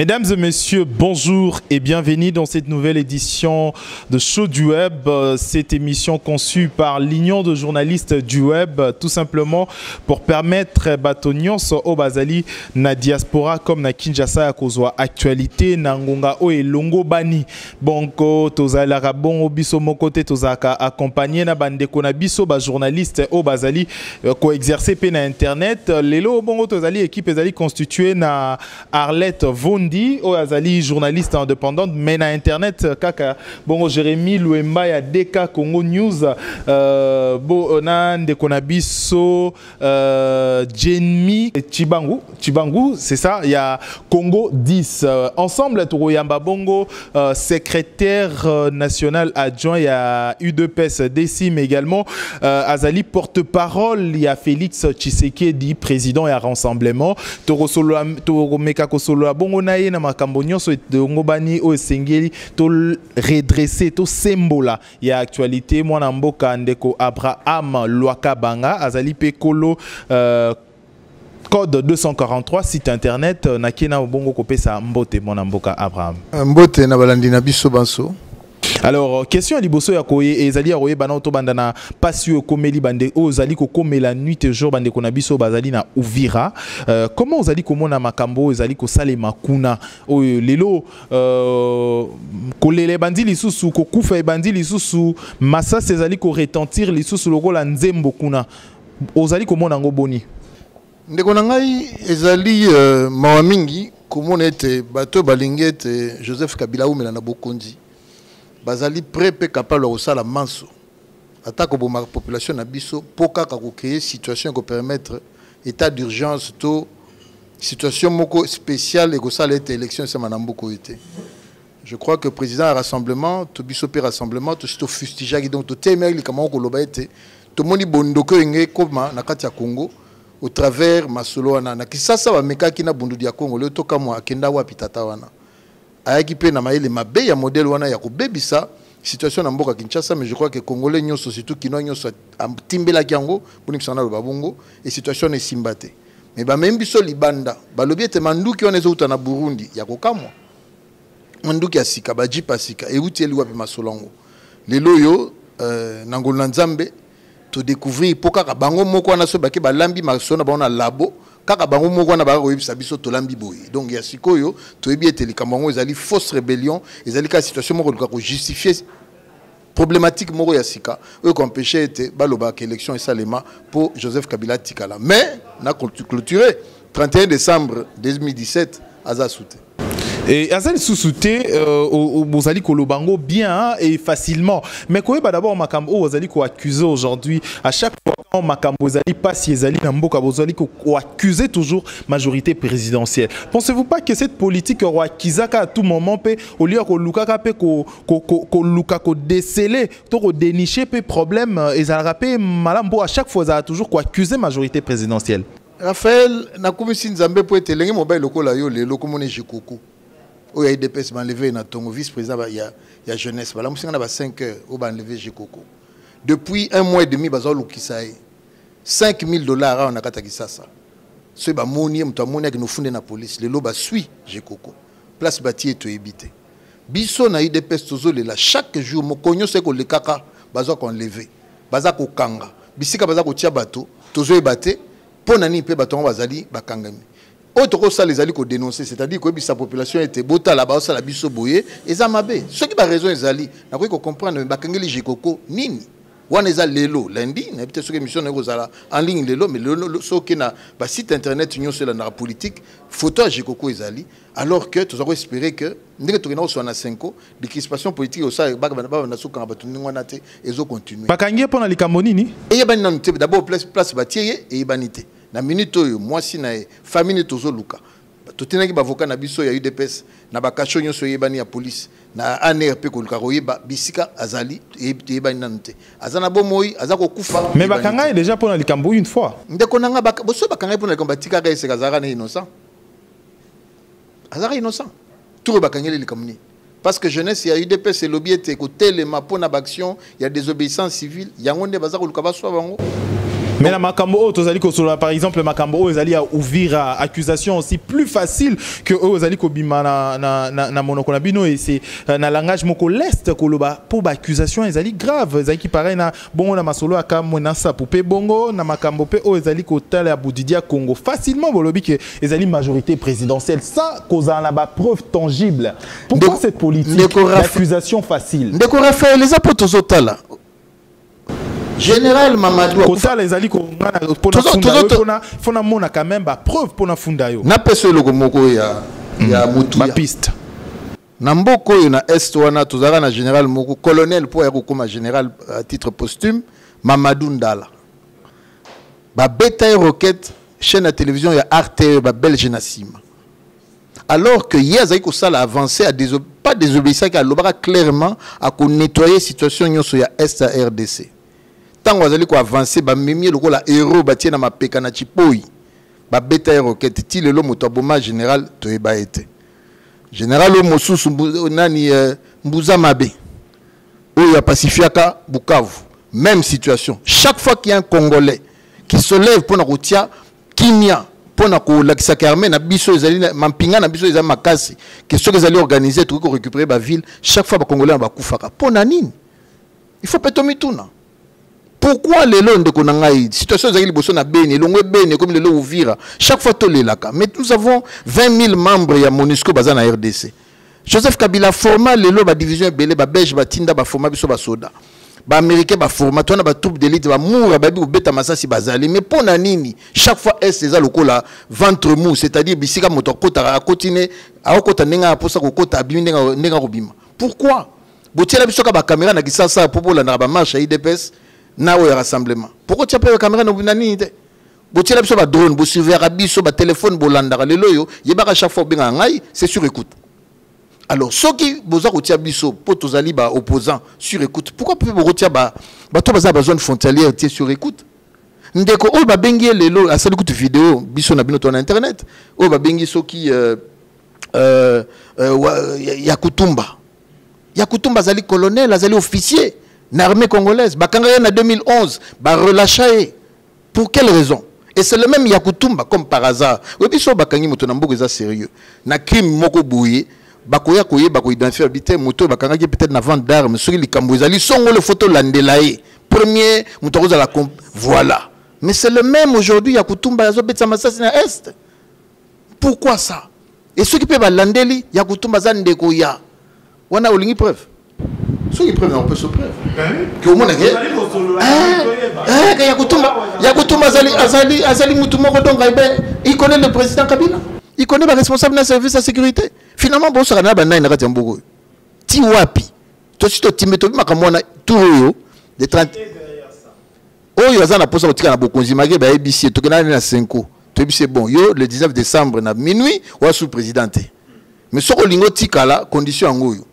Mesdames et messieurs, bonjour et bienvenue dans cette nouvelle édition de Show du Web. Cette émission conçue par l'Union de journalistes du Web, tout simplement pour permettre Batonions au Bazali na diaspora comme na Kinshasa à cause actualité na ngonga o et longo bani. Bonko tozala rabon obiso mokote tozaka accompagné na bandeko na biso ba journaliste au Bazali ko exercer pe na internet. Lelo bongo tozali équipe ezali constituée na Arlette Vondi o azali journaliste indépendante mais na internet kaka bongo Jérémy Louemba ya DK Congo News bo na ndeko na biso Jenny Chibangu c'est ça il y a Congo 10 ensemble Togoyamba bongo secrétaire national adjoint il y a U2PS Décime également azali porte-parole il y a Félix Tshisekedi président et à rassemblement Torosolo Toromeka Kosolo bongo na na makambo nyonso ngobani o sengeli to redresser to sembola ya actualité mwana mboka ndeko Abraham Lwakabanga azali pekolo code 243 site internet nakena bongo kopesa mbote mwana mboka Abraham mbote na balandi na biso banso. Alors, question à Liboso Yakoye et Zali Aroye Banauto Bandana, Passio Komeli Bande, Ozali Kome la nuit et jour Bande Konabiso Bazali na Uvira. Comment Ozali Komona Makambo, Ozali Kosale Makuna, Lelo, Kolele Bandi Lisusu, Kokufa et Bandi Lisusu, Massa Cezali Ko retentir Lisusu Logo la Nzembo Kuna, Ozali Komona Ngoboni. Ndekonangai Ezali Mawamingi, Komona ete Bato Balingete, Joseph Kabila ou Melana Bokondi. Bazali prêt pe capable au sala manso attaque au ma population na biso poka ka créer situation qui permettre état d'urgence to situation moko spéciale et ko sala élection c'est manamboko été. Je crois que président a rassemblement to biso pe rassemblement to sito fustigaki donc to temeli comment ko loba été to moni bondoko ngé koma na kati ya Congo au travers masolo na kisasa ba mekaki na bundu ya Congo le to kamwa akenda wa pitata wana ayaki pe na maele mabe ya modèle wana ya kobebisa situation na mboka Kinshasa mais je crois que congolais nyonso surtout kino nyonso timbela kiango boni kisana lo babongo et situation est simbate mais ba même biso libanda balobi ete manduki wana ezouta na Burundi ya kokamwa manduki ya sika baji pasika e uteli wapi masolongo lelo yo nangolo nzambe to découvrir poka ka bango moko wana so bake balambi masona ba na labo kaka bango moko na ba koyebisa biso to lambi boye donc ya sikoyo to yebi eteli kamango ezali fausse rébellion ezali ka situation moko ko justifier problématique moko ya sika eux ko empêcher ete baloba que élection esalema pour Joseph Kabila tikala mais na clôturé 31 décembre 2017 aza soute. Et Azali Sousouté, Bozali Kolobango bien et facilement. Mais quoi d'abord Makambo Bozali ko accusé aujourd'hui à chaque fois quand Makambo Bozali passe Yezali Namboka Bozali ko accusé toujours majorité présidentielle. Pensez-vous pas que cette politique roi Kizaka à tout moment peut au lieu que Lukaka peut ko Luka ko déceler, to dénicher peu problème et ça rappelle Malambo à chaque fois ça a toujours ko accusé majorité présidentielle. Raphaël nakumisi nzambe po etelengi mobile lokola yo le lokomone jikoko. Il y a des personnes qui ont enlevé ton vice-président, il y a jeunesse. Il y a 5 heures qui ont enlevé Jekoko. Depuis 1 mois et demi, il y a 5 000 dollars en Akatakisasa. C'est un monnaie qui nous fonde la police. Le loba suit Jekoko. Place bâtie est évité. Bisson a eu des personnes chaque jour. Mon cognon c'est que les caca, baza qu'on enlevé. Baza qu'on kanga. Bisika baza qu'on tia bateau. Tozo est batté. Pour nani pe bateau bazali bakangami. Autre ça les alliés qu'on dénoncer, c'est-à-dire que sa population était bota là-bas, ça la biso boye, et ça m'a bé. Ceux qui ont raison, les alliés, n'a pas comprendre, mais bakangeli jekoko nini. Wan eza lelo lundi, n'a peut-être sur émission en ligne lelo, mais lelo so qui na ba site internet union sur la politique, photo jekoko ezali, alors que tu avons espéré que ndenge to kena so na 5 ans, de crispation politique au ça ba na so kan ba tuni ngwana te ezo continuer. Bakangie pona likamoni ni? Et yebani na d'abord place batier et yebanité. Na minute moi si na famille tozo luka to tenaki bavoka na biso ya UDPS na bakacho nyonso yebani ya police na ANRP ko luka royeba bisika azali yebani nanute azana bomoi azako kufa mais bakanga est déjà pour na likambo une fois ndeko nanga boso bakanga pour na likambo tika ka ese kazara na innocent azara innocent tout bakangeli likamni parce que jeunesse ya UDPS lobby était ko telema pour na action il y a des obéissances civiles yango nde bazako luka baso bango. Mais la Makambo, par exemple, Makambo, ils allaient ouvrir accusation aussi plus facile que eux, ils Kobima na monokonabino et c'est na langage moko l'est koloba pour accusation, ils allaient grave, ils allaient qui pareil na bongo na masolo aka mona sa poupé bongo na Makambo pe eux, ils allaient kotala ya Boudidia Congo facilement bolobi que ils allaient majorité présidentielle sans cause en a preuve tangible. Pourquoi cette politique d'accusation facile? Ndeko Raphaël les apôtres zotala. Général Mamadou Kota les ali ko fona mona quand même ba preuve pour na funda yo na peso loko moko ya mutu ba piste na mboko yo na est wana tozaka na général moko colonel pour ya kokoma général à titre posthume Mamadou Ndala ba beta roquette chaîne à télévision ya RTE ba belge na sima alors que hier azaki ko sala avancer à pas désobéissance qui a lobaka clairement à ko nettoyer situation nyonso ya est à RDC. Tant que vous allez avancer, vous allez le héros, vous allez mapeka na chipoi, vous beta roquette, ti le moto aboma général, to eba été. Général Mosusu nani Mbuza Mabe, où il y a Pacifiaka Bukavu, même situation. Chaque fois qu'il y a un Congolais qui se lève pour na rotia, Kimia, pour na ko lakisa karme na biso ezali mampinga na biso ezali makasi, que ceux qui allaient organiser tout pour récupérer la ville, chaque fois les Congolais va kufaka. Pour nani, il faut péter mituna. Pourquoi les lois de Konangaï, situation de Bosso na Beni, l'ongwe Beni, comme les lois Ouvira, chaque fois tous les laka. Mais nous avons 20 000 membres à MONUSCO basé na RDC. Joseph Kabila format les lois, la division belé, la belge, la tinda, la format, la soda. Les américains, la format, on a la troupe d'élite, la moura, la beta massasi bazali. Mais pour nanini, chaque fois, est-ce les aloko la ventre mou, c'est-à-dire, bisika moto kota, à continuer, à kota nenga, pour ça, kota, abimi nenga robima. Pourquoi? Botia la bisoka ba caméra, na kisasa, pour la marche à IDPS. Na o rassemblement pourquoi tu as pas la caméra no binani te botia la biso ba drone bo surveiller biso ba téléphone bo landaka lelo yo yebaka chaque fois benga ngai c'est sur écoute alors ceux qui boza rotia biso po tozali ba opposant sur écoute pourquoi peut bo rotia ba to baza ba zone frontalière tie sur écoute ndeko o ba bengi lelo a sali écoute vidéo biso na bino to na internet o ba bengi ceux qui Yakutumba zali colonel azali officier l'armée congolaise, en 2011, relâché. Pour quelle raison? Et c'est le même Yakutumba, comme par hasard. Oui, ils sont sérieux. Na crime moko bouye, bakoya koye, bakoy identifier habité, moto, bakangaki peut-être na vente d'armes, sur les Cambouizali, sont le photo landelaye. Premier, moto à la comp. Voilà. Mais c'est le même aujourd'hui, Yakutumba, yazobet samassasina est. Pourquoi ça? Et ceux qui peuvent landeli, Yakutumba zandeko ya. On a olingi preuve. Ceux qui prennent, on peut se preuve. Que au monde Yakutumba Azali Moutoumoko donc il connaît le président Kabila. Il connaît le responsable d'un service de sécurité. Finalement, bon, ça n'a pas été un beau. Ti wapi. Toi, si tu as makamona tout de 30. Oh, il y a un poste au tir à Bokonzi, Magé, ABC, tu connais na 5 ans. Tu sais, bon, yo, le 19 décembre, na minuit, ou à sous-présidente. Mais ce que l'ingo tikala, condition en goyo.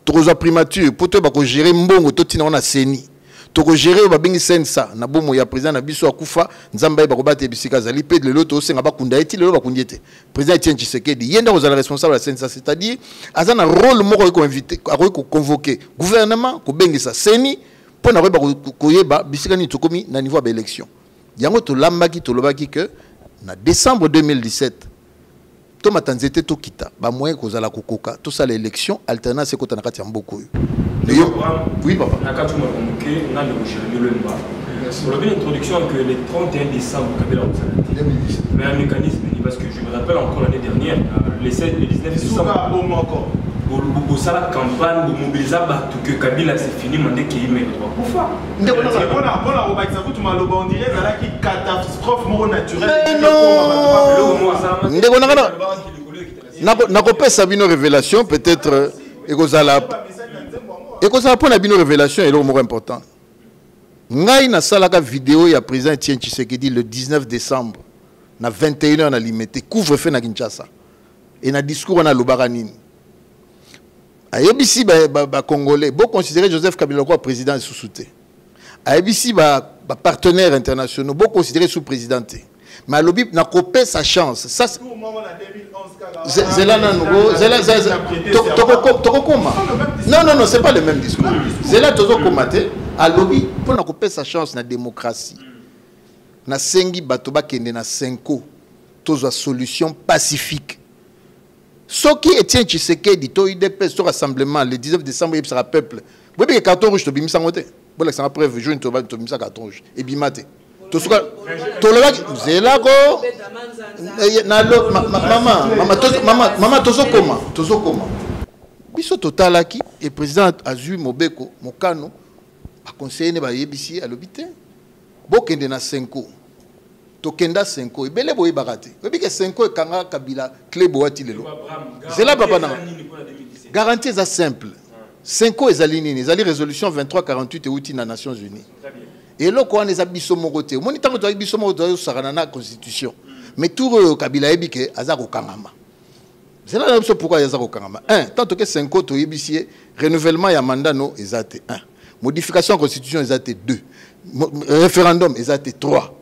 Tu as primature, pour te gérer mbongo, tu as seni. Tu gérer babingi sensa, na bomo ya président na biso akufa, nzamba ba kobate bisika zali pe de l'autre osenga ba kunda eti lelo ba kundiete. Président Etienne Tshisekedi, yenda ko responsable la sensa, c'est-à-dire azana rôle moko ko inviter, ko convoquer gouvernement ko bengisa seni pour na ba koyeba bisika ni tokomi na niveau ba élection. Yango to lambaki to lobaki que na décembre 2017 to matanzete to kita ba moyen ko zala kokoka to ça l'élection alternance ko tanaka tiamboko. Oui, papa. On a une introduction que le 31 décembre, mais un mécanisme, parce que je me rappelle encore l'année dernière, le 19 décembre, au la campagne, au mobiliser que Kabila c'est fini, mais qu'il y met le droit pour faire. Non, révélation peut-être et que ça pour la révélation est le mot important. Ngai na salaka vidéo ya président Etienne Tshisekedi le 19 décembre na 21h na limité couvre-feu na Kinshasa et na discours na Lobaranine. Ayebisi ba congolais beau considérer Joseph Kabila comme président sous-souté. Ayebisi ba partenaires internationaux beau considérer sous-présidenté. Mais Alobi n'a copé sa chance. Ça c'est là non, c'est pas le même discours. C'est là Tozo Komate, Alobi pour n'a copé sa chance dans la démocratie. na sengi bato bakende na Senko tozwa solution pacifique. Ce qui Etienne Tshisekedi to UDPS to rassemblement le 19 décembre il sera peuple. Vous voyez que carton rouge to bimisa ngote. Voilà ça preuve jour to bimisa carton rouge et bimate. To suka to le zelako na lo mama tozo koma. Biso totalaki et président Azui Mobeko Mokano a conseillé ba yebisi à l'hôpital. Bokende na Senko. Tokenda Senko ebele boye bakate obi ke Senko e kanga Kabila clé boati lelo zela papa na garantie za simple Senko ezali nini ezali résolution 2348 e outi na Nations Unies et loko wana ezabiso mokote moni tango to biso mokote sakana na constitution mais tout Kabila ebike azako kangama zela na biso pourquoi azako kangama tant que Senko to yebisie renouvellement ya mandat no ezate 1 modification de la constitution ezate 2 référendum ezate 3.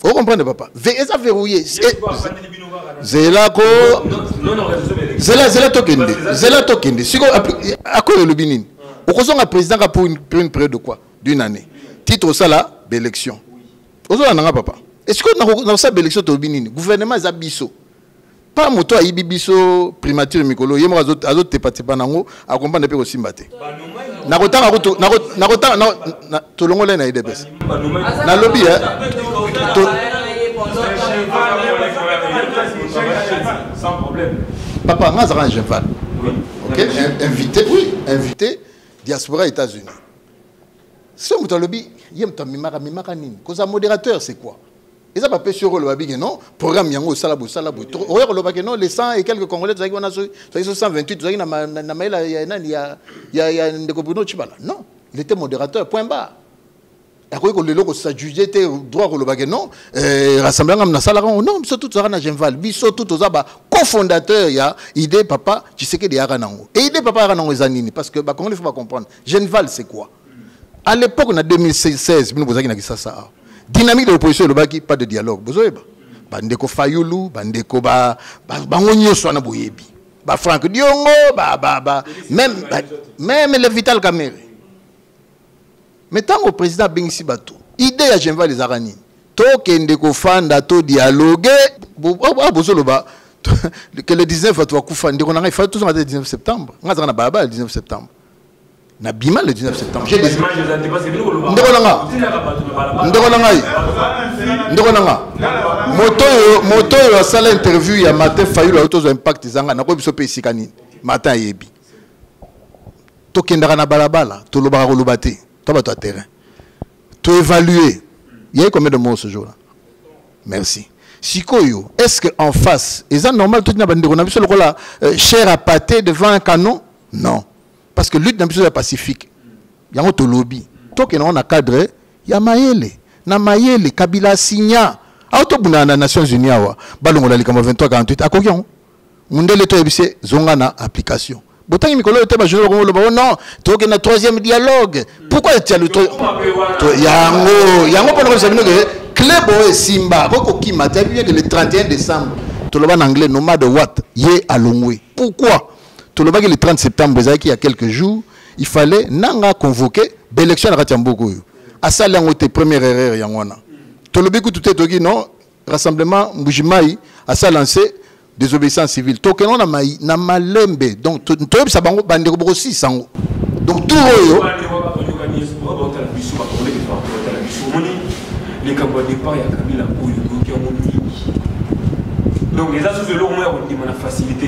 Vous comprenez, papa? Eza verrouillé. Zela tokende. Zela tokende. Si à quoi le Bénin? Au cause un président pour une période de quoi? D'une année. Titre ça là, élection. Ozo nanga papa. Est-ce que dans ça élection au Bénin, gouvernement eza biso. Pas moto a biso primature mikolo. Yemo azot te nango accompagne pe aussi mbate. Nakotanga tolongola na IDPS. Na lobby sans problème. Papa, moi, je cheval. Ok, invité, diaspora États-Unis. Si on a lobby, il y a un cause un modérateur, c'est quoi? Et ça, pas sur le babi, non? Programme Yango, Salabo. Non, les 100 et quelques Congolais, ils sont 128, il y a des communautés Chibala. Non, il était modérateur, point barre. Après que les locaux s'adjugeaient droit au Lobagé, non, rassemblement na salaran, non, surtout ça na Genval, biso tout aux aba cofondateur ya idée papa, tu sais que des aranango. Et idée papa aranango zanini parce que bah comment il faut pas comprendre. Genval c'est quoi? À l'époque on a 2016, nous vous avez ça. Dynamique de l'opposition le baki pas de dialogue. Vous voyez pas? Bandeko Fayulu, bandeko ba ngonyo swana boyebi. Ba Franck Diongo, même le Vital Kamerhe. Mais tant que le président Bengisi Bato, idée à Genval les Arani, tokende ko fanda to dialoguer, que le 19 va toi kufande, on a fait tout ça le 19 septembre. On a fait le 19 septembre. Na bima le 19 septembre. J'ai des images moto a sala interview ya matin Fayulu auto impact zanga na ko biso pe sikani matin yebi. Tokenda na balabala, to lobaka ko lobate. Toi, terrain. Tu évaluer. Il y a combien de morts ce jour-là? Merci. Sikoyo, est-ce qu'en face, est-ce normal tout le monde a vu le chair à pâté devant un canon? Non. Parce que lutte dans le Pacifique. Il y a un lobby. Toi qui on a cadré, il y a Mayele. Na Mayele, Kabila Signa. Autobuna na Nations Unies awa. Balongo la likama 23-48. A combien? Mundele to ebise zongana application. Botangi mikolo était bajoué non, tu as un troisième dialogue. Pourquoi tu as le Yango pendant que c'est Clébo et Simba, qui m'a dit que le 31 décembre, tu l'as en anglais, nomade Watt, yé à Longwe. Pourquoi? Tu l'as le 30 septembre, il y a quelques jours, il fallait nanga convoquer l'élection à Ratiamboko. À ça, c'est première erreur, Yangwana. Tu l'as dit tout est non, rassemblement Mbujimaï, à ça lancé. Désobéissance civile. Token on a malembe. Donc tout ça bango bande aussi sango. Donc tout yo. Les camps de départ ya Kabila oyo qui ont donc les assos de l'eau on dit la facilité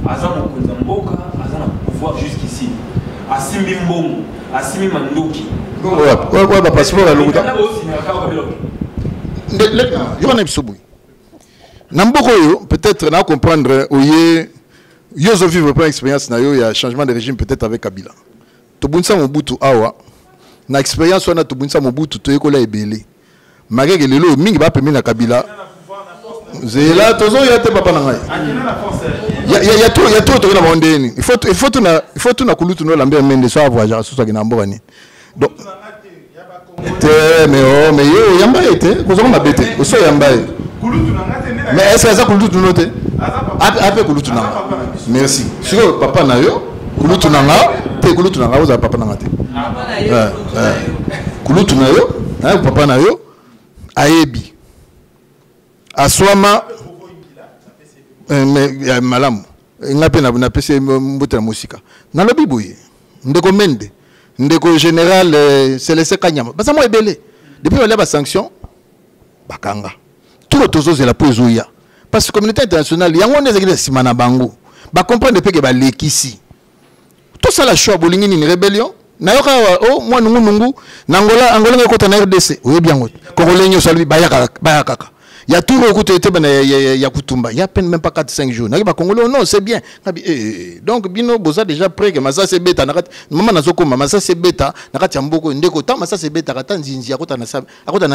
azana konza mboka azana pouvoir jusqu'ici asimi mbongo asimi mandoki ouais ba passeport à l'autre. Yo na bisobu. Nambokoyo, peut-être, na comprendre, yo zo vivre pas expérience na yo, il y a changement de régime peut-être avec Kabila. Tobunsa Mobutu awa, na expérience on a Tobunsa Mobutu to ekola ebele. Magege lelo mingi ba pemi na Kabila. Zela tozo ya te papa na ngai. Ya tout to na mondeni. Il faut tout na kulutu no lambe mende so avoyager so ça na mboka ni. Donc mais yo yamba été, ko zo ma bete, so yamba. Mais est-ce que ça coule tout noté? Après coule tout nanga. Merci. Si papa na yo, coule tout nanga, te coule tout nanga, vous avez papa nanga te. Coule tout na yo, hein papa na yo. ayebi aswama malamu ngape na pese mbuta musika nalobi boye ndeko mende ndeko général Célestin Kanyama basa mo ebele depuis on a ba sanction bakanga tout le tozo la pozoya parce que communauté internationale yango nezaki simana bango ba comprendre pe que ba lekisi tout ça la choix bolingi ni rébellion na yoka oh moi nungu nangola angola ngekota na RDC oyebi yango congolais nyo salbi bayaka il y a tout le côté il y a Kutumba il y a peine même pas 4-5 jours na ba congolais non c'est bien donc bino boza déjà prêt que masa c'est bêta maman nazoko mama ça c'est bêta nakati mboko ndeko ta masa c'est bêta kata nzinzi akota na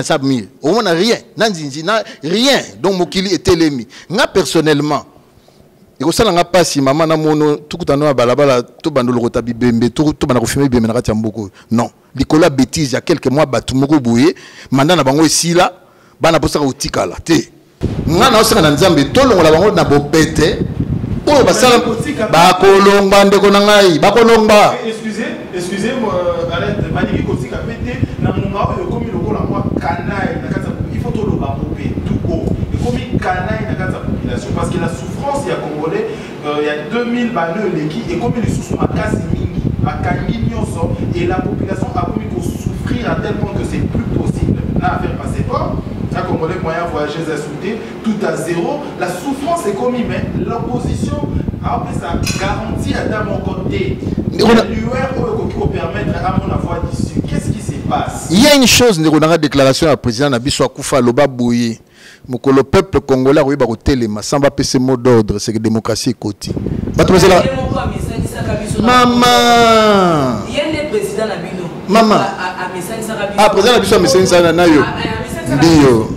sab 1000 au moins rien na nzinzi na rien donc mokili était l'ennemi nga personnellement et ko sala nga pasi mama na mono tukutano ya balabala to bandolo kota bibembe to bana ko filmer bibembe nakati mboko non likola bêtise il y a quelques mois batu moko boye manda na bango esila bana posaka utikala te ngana osaka na nzambe tolongola bango na bopete oyo basala bakolomba ndeko na ngai bakolomba excusez-moi arrête maniki kotika pete na munga oyo komi lokola moi kanai na kata il faut toloba mopé tout haut et komi kanai na kata population parce que la souffrance ya congolais il y a 2000 baneux leki et komi les sous makasi mingi bakangi nyonso et la population a komi ko souffrir à tel point que c'est plus possible na faire passer pas. Un Congolais moyen voyager insulté, tout à zéro. La souffrance est commise, mais l'opposition après ça garantit à mon côté. L'UR qui permettre à mon avoir d'issue. Qu'est-ce qui se passe? Il y a une chose, nous avons déclaration à président Nabiso Akoufa Loba Bouye. Le peuple congolais a eu téléma, sans va passer mot d'ordre, c'est que la démocratie est côté. Maman! Il y a des présidents Nabino. Maman! Ah, président Nabiso a message ça na yo. Bio.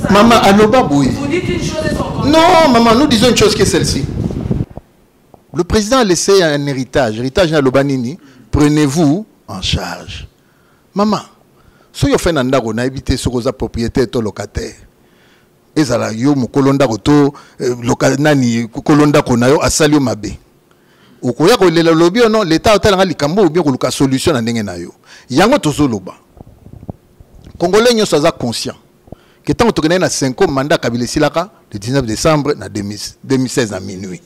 Maman, aloba boui. Vous dites une chose et son contraire. Non, maman, nous disons une chose qui est celle-ci. Le président a laissé un héritage. Héritage na lobanini. Prenez-vous en charge. Maman, si vous faites un ndako, na éviter ce que vous propriétaire ou locataire. Ezala yo mukolonda koto nani kolonda konayo asalio mabe ukoya ko lela lobi non l'état otalanga likambo ou bien ko luka solution na ndenge na yo yango tozoloba congolais nyo soza conscient que tant to na 5 mandat kabila silaka le 19 décembre na 2016 à minuit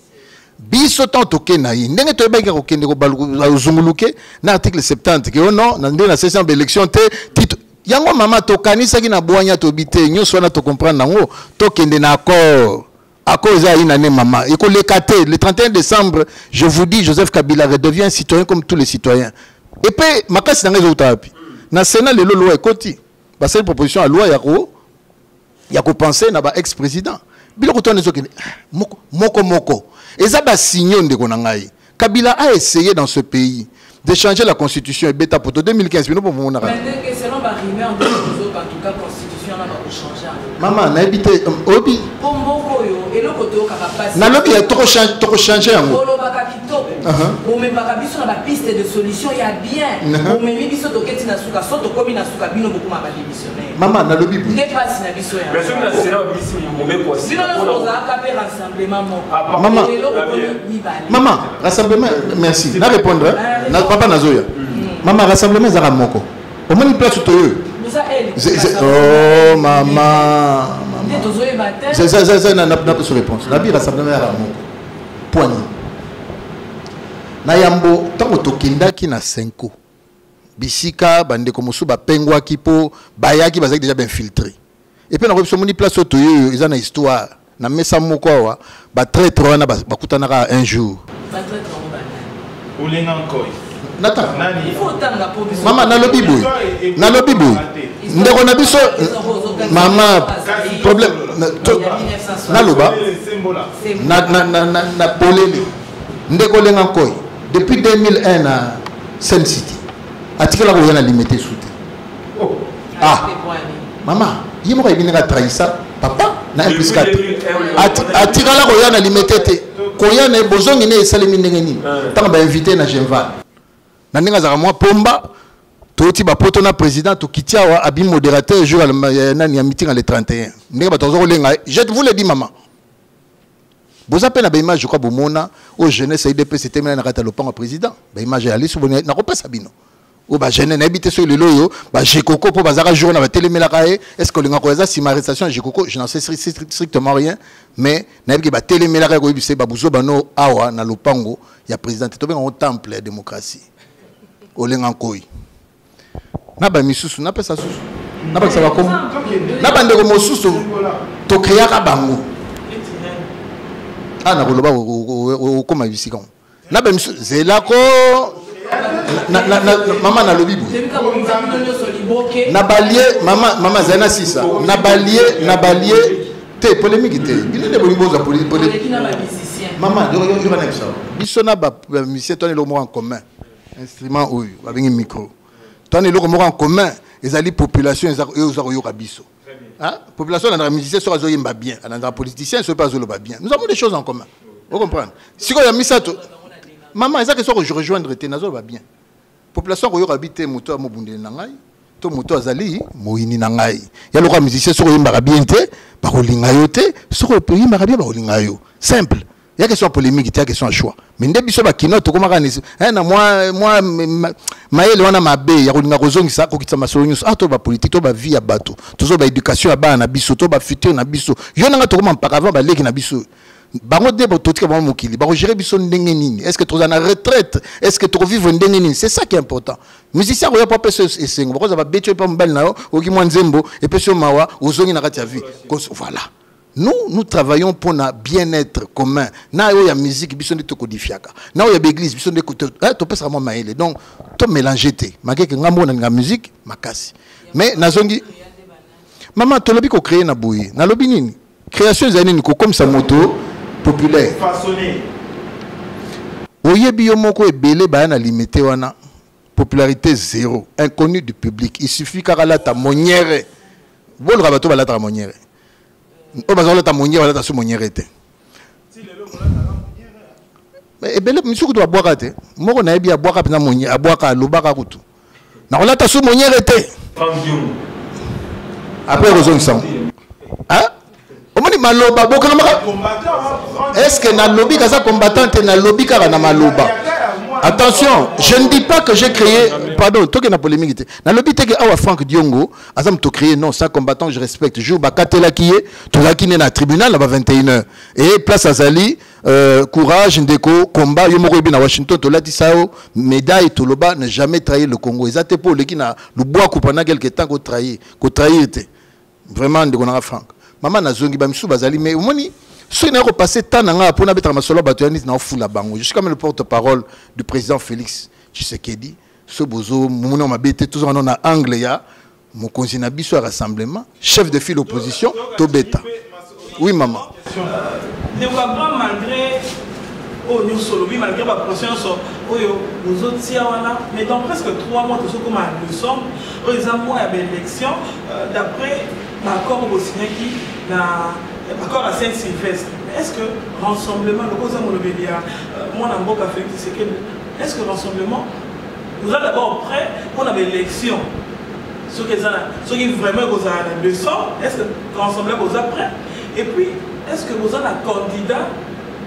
biso tant to kena yi ndenge to yebaka ko kende ko balu zunguluke na article 70 que non na ndenge na session d'élection te titre yango mama to kanisa ki na boanya to bité nyonso na to comprendre nango to kende na accord za ina ne mama et ko le 31 décembre je vous dis Joseph Kabila redevient citoyen comme tous les citoyens et puis makasi nanga zo tapi na Sénat le loi ekoti ba cette proposition à loi ya ko penser na ba ex-président biloko to nezo kende moko eza ba signo ndeko na ngai Kabila a essayé dans ce pays de changer la constitution et bêta pour 2015 nous pouvons on a selon ba rumeur en tout cas constitution na ba changer maman na habité obi pomboko yo et le côté au capacité na lobi trop changer yango polo ba kitoko o me ba biso na ba piste de solution il y a bien o me mi biso to keti na suka so to komi na suka bino beaucoup ma ba démissionnaire maman na lobi n'est pas si na biso ya mais celui na sera biso mauvais quoi sinon on a capé rassemblement maman rassemblement merci na répondre na papa nazoya maman rassemblement za moko au moins place to yo oh maman c'est na pas sur réponse la bi rassemblement za moko point na yambo tango tokendaki na 5 bisika bande ko musu ba pengwa kipo bayaki bazaki déjà bien filtré et puis na ko moni place to yo ils na histoire na mesa moko wa ba traître wana ba kutanaka un jour Nata mama na lobi boy ndeko na biso mama problème na loba na polele ndeko lenga koy depuis 2001 na Sen City atikela ko yana limité soute ah mama yimo ka ibinga trahisa papa na implicat atikala ko yana limité te ko yana bozongi ne salimi ndenge nini tant ba invité na Genval na ninga za moi pomba toti ba poto na président to kitia wa abi modérateur jour nani ya meeting le 31 ndenge ba tozo lenga je vous le dis maman Vous avez une image, je crois, Bomona, au jeunesse, IDP, c'était même un lopango président. Une image, elle est sur le n'a pas Sabino. Ou bah jeune n'habite sur le loyo, bah j'ai coco pour bazar jour, on va télé est-ce que le si ma arrestation j'ai coco, je n'en sais strictement rien, mais n'habite bah télé c'est babouzo bano awa na lopango, il y a président, tu es au temple de la démocratie. Au lengankoi. N'a pas mis sous, n'a pas ça sous. N'a pas ça va comme. N'a pas de comme sous, to créer un bango. Ah, na koloba o koma bisika. Na ba misu zelako maman na lobibu. Na balier maman zana sisa. Na balier te polémique te. Il est bon boza polémique. Maman, yo ba na bisa. Biso na ba musicien toni lo mo en commun. Instrument oyo ba bengi micro. Toni lo mo en commun, ezali population ezako yo biso. Hein? Population, on a musicien, sur la bien. On a politicien, sur la bien. Nous avons des choses en commun. Vous comprenez? Si on a mis ça, maman, c'est ça que je rejoindre tes nazos va bien. Population, on a habité moto à Mobunde Nangai, to moto azali, Moini Nangai. Il y a le musicien sur le bien, Barolingayote, sur le pays marabien, Barolingayo. Simple. Il y a question polémique, il y a question choix. Mais dès que tu as comment moi, maël wana mabe, il y a une raison qui ça, qui ça m'a souligné. Ah, toi, politique, toi, vie à bateau. Toi, éducation à bas, na biso, toi, futur na biso. Yo n'a pas comment par avant, les qui na biso. Bango de tout qui va mokili. Bango gérer biso ndengenini. Est-ce que tu es en retraite? Est-ce que tu vivre ndengenini? C'est ça qui est important. Musicien, on va pas passer et c'est. Pourquoi ça va bêter pas mbal nao, ou qui moins nzembo, et puis sur mawa, ou zongi na ratia vie. Voilà. Nous travaillons pour un bien-être commun. Na yo ya musique biso de codifiaka. Na yo ya église biso de to pesa vraiment maele. Donc to mélanger té. Maké que ngambo na musique makasi. Mais nazongi maman to lobi ko créer na boye. Na lobi nini? Création zanini ko comme sa moto populaire. Façonné. Oyebi yo moko ebele ba na limité wana. Popularité zéro, inconnu du public. Il suffit qu'à ta monière. Bon le rabato ba la ta monière. On va ta monière, on va ta sous-monière. Mais belle, monsieur, tu dois boire à te. Moi, on a bien boire à monière, à boire à l'obara coutu. On a ta sous-monière. Après, raison ça. Hein? On m'a dit maloba, est-ce que na lobby kaza combattante na lobby kara na maloba? Attention, je ne dis pas que j'ai créé, pardon, toi qui na polémique. Na lobby te que awa Franck Diongo, azam to créé non, ça combattant je respecte. Jour bakatela qui est, to la qui na tribunal là-bas 21h. Et place Azali, courage ndeko combat yo moko na Washington to la dit ça médaille to loba n'a jamais trahi le Congo. Ezate pour le qui na le bois pendant quelque temps ko trahir était. Vraiment ndeko na Franck. Maman na zongi ba misu bazali mais omoni ce n'est pas passé tant d'années pour n'avoir pas solo batoyanis na fula bango. Je suis comme le porte-parole du président Félix Tshisekedi. Ce bozo mon ma bête tous en a angle ya mon conseiller na biso rassemblement chef de file opposition to beta. Oui maman. Ne voit pas malgré nous solo malgré la conscience aux autres mais dans presque 3 mois tout ce comme nous sommes aux mois il y a l'élection d'après l'accord au signé qui l'accord à Saint-Sylvestre. Est-ce que rassemblement le cause mon obédia moi n'a pas fait c'est que est-ce que rassemblement vous êtes d'abord prêt pour l'élection ceux qui vraiment vous avez la leçon est-ce que rassemblement vous êtes prêt et puis est-ce que vous avez un candidat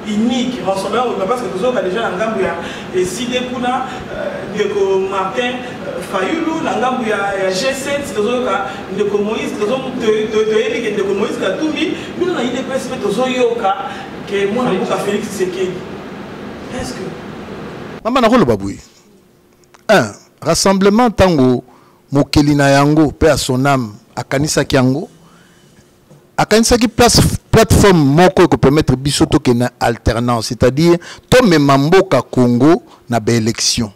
unique rassemblement parce que vous avez déjà un gambouya et si des pour de Martin Fayoulou l'angambouya G7 c'est de Moïse de Moïse Katoumi nous on a idée presque de yoka que moi na Félix Tshisekedi est-ce que maman na rolo baboui un rassemblement tango mokelina yango pe à son âme akanisa kiango akanisa ki plateforme moko ko permettre bisoto que na alternance c'est-à-dire to memamboka Congo na ba élection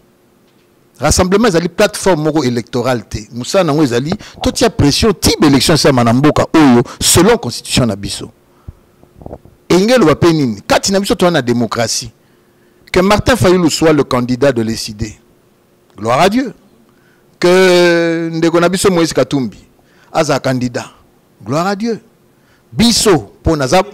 rassemblement ezali plateforme moko électorale te musa nango ezali to tia pression ti ba élection ça manamboka oyo selon constitution na biso engelo ba penini kati na biso to na démocratie que Martin Fayoulou soit le candidat de l'ECD gloire à Dieu que ndeko na biso Moïse Katumbi aza candidat gloire à Dieu biso pour nazap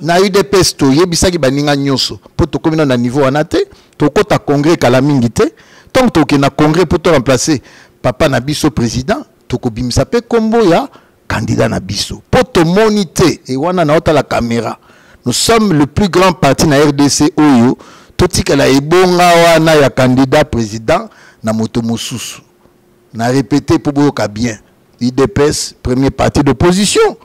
na UDPS to yebisaki baninga nyoso pour to komina na niveau anate to kota congrès kala mingi te tant to ke na congrès pour to remplacer papa na biso président to ko bimisa pe kombo ya candidat na biso pour to moniter et wana na ota la caméra Nous sommes le plus grand parti na RDC Oyo. Totika la ebonga wana ya candidat président na moto mosusu. Na répété pour boka bien. IDPS, premier parti d'opposition.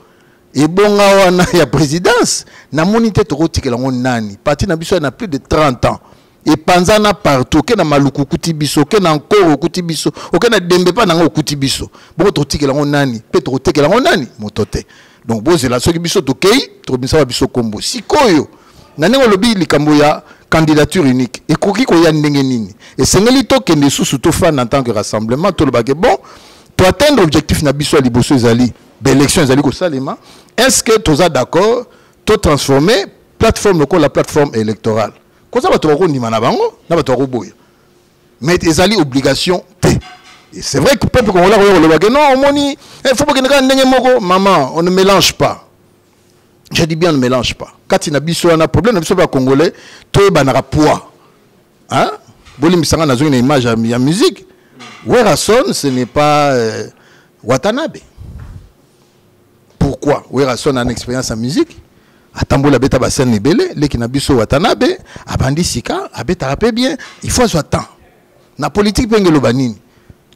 Ebonga wana ya présidence. Na monité totika la nani. Parti na biso na plus de 30 ans. Et panzana partout, que na maluku kutibiso, que na encore kutibiso, que na dembe pa na kutibiso. Bon totika la nani, peut totika la nani, motote. Donc bon c'est la soki biso tokei, to bisa biso kombo. Sikoyo. Na nengo lobi likambo ya candidature unique. Et koki ko ya ndenge nini. Et sengeli to kende susu to fan en tant que rassemblement to le bagé bon. Pour atteindre l'objectif na biso liboso ezali, d'élection ezali ko salema. Est-ce que tu es d'accord to transformer plateforme ko la plateforme électorale. Comme ça va te voir ndima na bango, na va te voir boya. Mais ezali obligation té. Et c'est vrai que le peuple congolais le bagé non, moni, il faut pas que ndenge moko maman, on ne mélange pas. Je dis bien, on ne mélange pas. Quand il y a un problème, il y a un Congolais, tout est un poids. Hein? Boli misanga na une image à la musique. Werason, ce n'est pas Watanabe. Pourquoi? Werason a une expérience en musique. Atambola beta basen libélé, les qui n'a biso Watanabe, abandi sika, abeta rappé bien. Il faut avoir temps. La politique pengelo banini.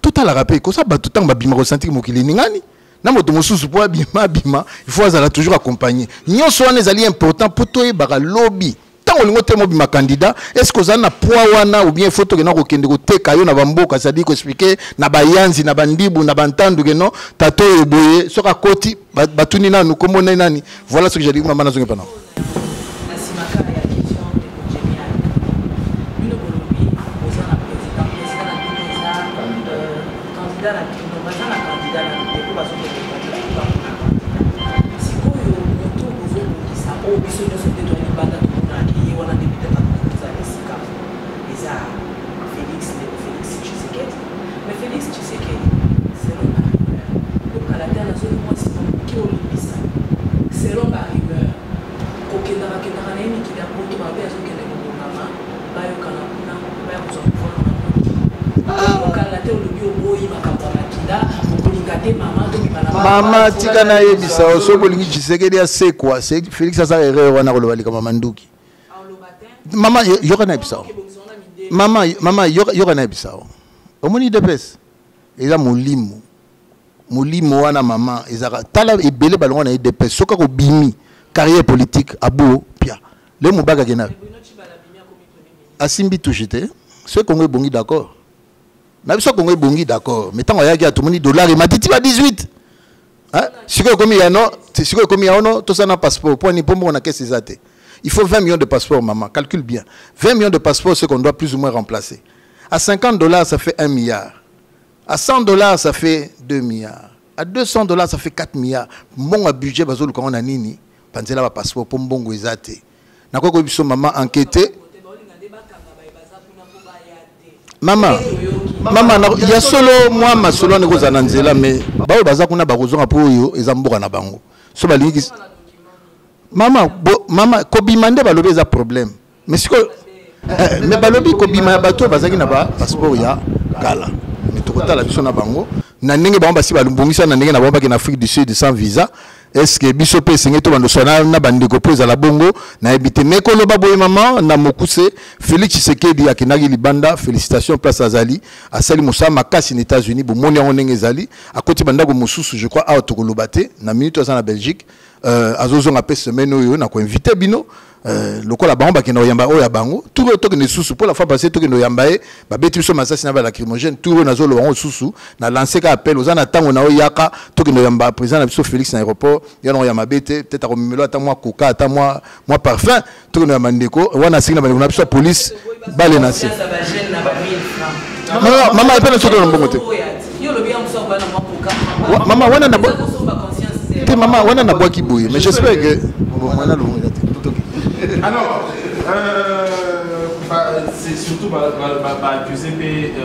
Tout à la rappel, comme ça, tout le temps, babima ressenti mokili ningani. Na moto mosusu po bima bima il faut azala toujours accompagner nyonso wana ezali important pour toi baka lobby tant olingo te mo bima candidat est-ce que za na poids wana ou bien photo que na ko kende ko teka yo na bamboka ça dit ko expliquer na bayanzi na bandibu na bantandu que non tato eboye soka koti batuni na nous comme nani voilà ce que j'ai dit maman nazo ngepana Maman tika na yebisa osobo lingi Tshisekedi a c'est quoi c'est Félix ça erreur wana kolobali kama manduki maman yoka na yebisa maman yoka na yebisa omoni depes eza molimo wana maman ezaka tala ebele balonga na depes soka ko bimi carrière politique abo pia le mubaka kena asimbi touchité ce Congo bongi d'accord na biso Congo bongi d'accord mais tant ya tout moni dollar et matiti ba 18 hein si comme il y a non si comme il y a non tout ça na passeport pour ni pombo na caisse zate il faut 20 millions de passeports maman calcule bien 20 millions de passeports ce qu'on doit plus ou moins remplacer à $50 ça fait 1 milliard à $100 ça fait 2 milliards à $200 ça fait 4 milliards bon budget bazolu quand on a nini panzela ba passeport pour mbongo ezate na kwa biso maman enquêter maman il y a solo moi ma solo ne kozana nzela mais ba baza kuna ba kozonga po yo ezamboka na bango so ba lingi maman ko bimande ba lobi za problème mais siko mais ba lobi ko bima bato bazaki na ba passeport ya kala mais to kotala biso na bango na ndenge ba basi ba lumbungisa na ndenge na ba ki na Afrique du Sud sans visa. Est-ce que biso pe sengi to bando sona na bandeko poza la bongo na ebité mekolo baboye maman na mokuse Félix Tshisekedi akinagi libanda félicitations place azali asali musa makasi aux États-Unis bo moni onenge ezali akoti bandako mususu je crois a tokolobate na minute na Belgique azozonga pe semaine oyo na ko inviter bino lokola bango bakina oyamba oya bango tout le toke ne susu pour la fois passée toke no yambaye ba beti biso masasi na ba lacrymogène tout na zolo bango susu na lancer ka appel aux ana tango na oyaka toke no yamba président na biso Félix na aéroport ya no yamba bete peut-être ko mimelo ata moi coca ata moi parfum toke no yamba ndeko wana singina ba na biso police bale na si maman epena soto na mbongo te maman wana na te maman wana na boki boye mais j'espère que bon wana lo alors, c'est surtout Giuseppe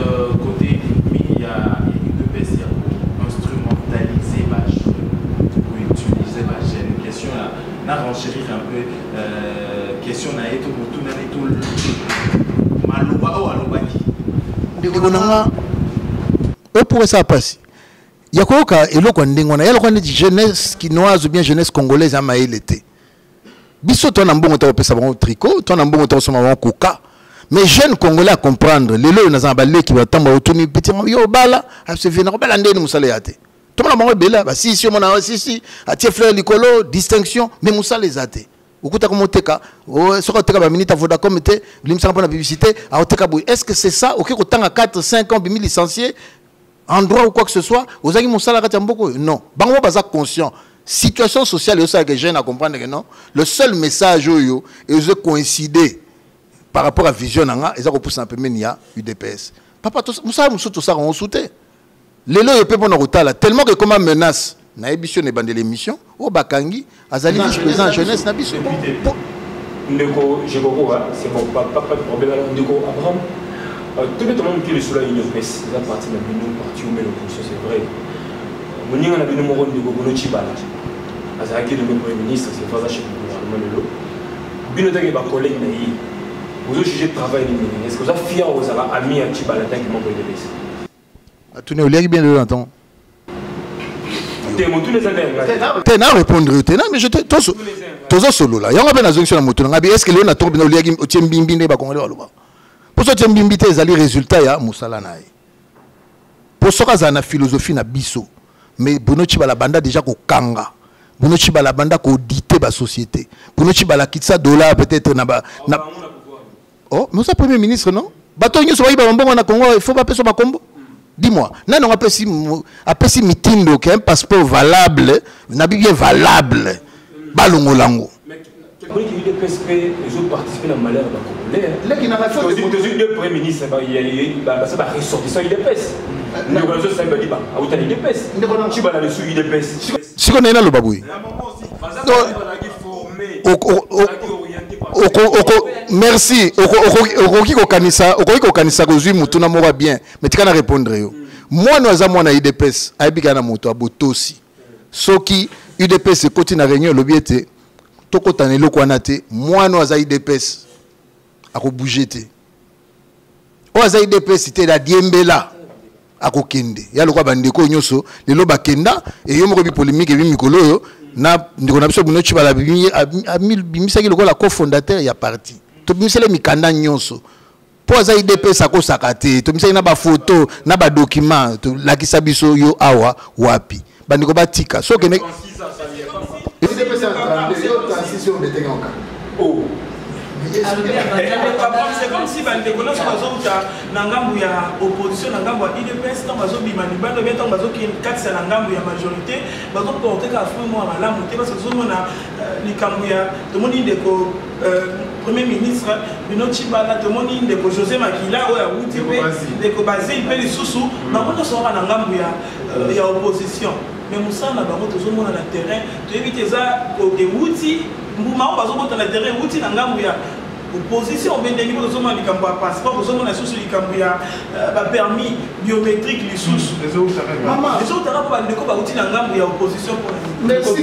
côté il y a une baisse pour instrumentaliser pour utiliser ma chaîne. Question là, renchérir un peu. Question là, et tout Maloba ou Alobaki. On pourrait ça passer. Il y a quoi et l'eau qu'on dit, on a la jeunesse quinoise ou bien jeunesse congolaise à Maël été. Biso ton ambongo to pesa bon tricot, ton ambongo to soma bon coca. Mais jeunes Congolais à comprendre, les lois dans un balai qui va tomber au tenu petit yo bala, a se venir bala ndé musala yate. Tout le monde bela, ba si on a si a tie fleur likolo, distinction, mais musala les até. Okuta comme teka, o soko teka ba minute Vodacom té, limsa pour la publicité, a teka boy. Est-ce que c'est ça? OK, autant à 4 5 ans bimi licenciés en droit ou quoi que ce soit, aux amis musala kati mboko. Non, bango baza conscient. Situation sociale, ça que jeunes à comprendre que non. Le seul message yo est coïncider par rapport à vision nanga, ils ont repoussé un peu menia UDPS. Papa tout ça on soutient. Les lois peuvent on retard tellement que comme menace na émission ne bande l'émission au Bakangi azali vice-président jeunesse na biso. Ndeko je comprends c'est bon pas de problème ndeko Abraham tout le monde qui est sur la union UDPS la partie de nous parti ou mais l'opposition c'est vrai. Moninga na bino moko ndeko bono chibala. Azaki le premier ministre c'est pas ça chez le gouvernement lelo. Bino take ba collègue na yi. Vous jugez le travail de est-ce que vous êtes fiers aux amis à Chibala qui m'ont pris des baisses? Tu n'es pas bien de l'entendre. Tu es répondre, tu es mais je te tous solo là. Il y a un peu de sur la moto. Est-ce que l'on a trop bien au tien bimbi ne pas congolais alors? Pour ça tien bimbi tes ali résultat ya musala naï. Pour ça ça na philosophie na biso. Mais bono Chibala banda déjà ko kanga. Bono Chibala banda ko dicter ba société. Bono Chibala kitsa dollar peut-être na oh, mais c'est le Premier ministre, non? Bato nyo soba iba mbongo na Congo, il faut pas passer ma combo. Dis-moi, non on appelle si mitindo qui un passeport valable, n'a bien valable. Balongo lango. Mais tu connais qu'il y a des PSP, les autres participent dans le malheur de la Congolais. Là qui n'a pas fait le Premier ministre, il va ressortir UDPS. Nous avons ça il va dire ah vous avez UDPS. Tu vas aller sur UDPS. Si on est là le baboui. Merci. Okoki ko kanisa kozui mutu na mora bien. Mais tu kana répondre yo. Moi nous avons na UDPS, aibika na moto abotosi. Soki UDPS koti na réunion lobiete. Toko tanelo kwana te. Moi nous avons UDPS. Ako bouger te. O za UDPS te la diembela. Ako kende. Ya lokwa bandeko nyoso, lelo bakenda et yo moko bi polémique et bi mikolo yo. Na ndiko na biso buno Chibala bimisa ki lokola cofondateur ya parti to bimisele mikanda nyonso po za IDPS ako sakate to bimisele na ba photo na ba document to lakisa biso yo awa wapi bandiko batika so kene IDPS oh c'est comme si bandeko na bazouta na ngambu ya opposition na ngambu ya IDPS tant bazo bimani bando bien tant bazo ki katisa na ngambu ya majorité bazo porter ka fou moi malamu te parce que zo mona likambu ya to moni ndeko premier ministre bino Chibala to moni ndeko José Makila o ya wuti pe ndeko Bazil pe lisusu na koto sora na ngambu ya opposition mais musana bango to zo mona na terrain to éviter ça ko de wuti mbuma bazo kota na terrain wuti na ngambu ya opposition ben ndenge bozo mona likambu ya passeport bozo mona susu likambu ya ba permis biométrique lisusu les autres arabes ba ndeko ba wuti na ngambu ya opposition pour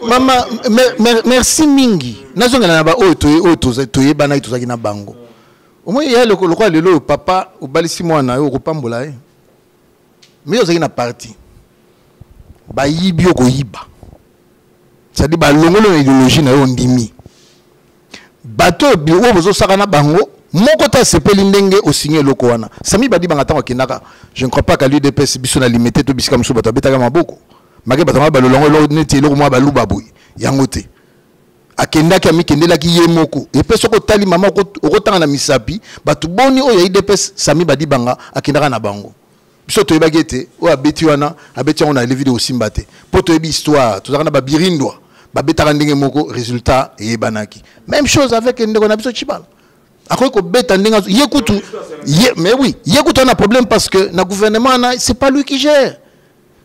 Maman, merci mingi. Nazonga na ba o toye bana tozaki na bango. Au moins il y a le quoi le papa au balisi mwana o kopambola eh. Mais ozaki na parti. Ba yibi ko yiba. C'est-à-dire ba longolo idéologie na yo ndimi. Bato bio bozo saka na bango. Moko ta sepeli ndenge o signer loko wana. Sami badi banga tango kinaka. Je ne crois pas qu'à l'UDPS biso na limité to bisika muso bata betaka maboko. Mage bata ba lolongo lo neti loko mwa ba luba boy. Yango te. Akenda ki amikendela ki ye moko. Et pe soko tali mama okotanga na misapi, batu boni o ya UDPS sami badi banga akendaka na bango. Biso to yebagete o abeti wana, abeti on a les vidéos simbate. Po to yebi histoire, to zakana ba birindwa. Ba betaka ndenge moko résultat e banaki. Même chose avec ndeko na biso Chibala. Après que bête mais oui, il y a un problème parce que le gouvernement, c'est pas lui qui gère.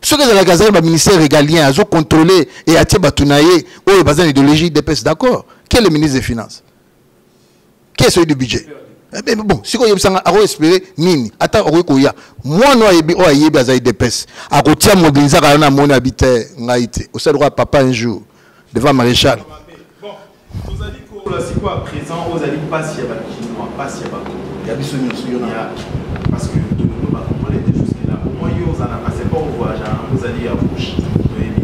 Ce que le ministère régalien a contrôlé et a batounaye, oh, il y a une idéologie d'EPS, d'accord. Qui est le ministre des Finances? Qui est celui du budget? Mais bon, si vous avez espéré, nini, attends, moi, nous avons des PES. À côté de mobiliser, on a mon habité, au sein de papa un jour, devant Maréchal. Bon, vous avez dit que à présent, vous allez pas si il y a Chinois, pas si il y a parce que nous, on va comprendre des choses qui là. Au moins, vous en avez passé pas au voyage, vous allez à bouche.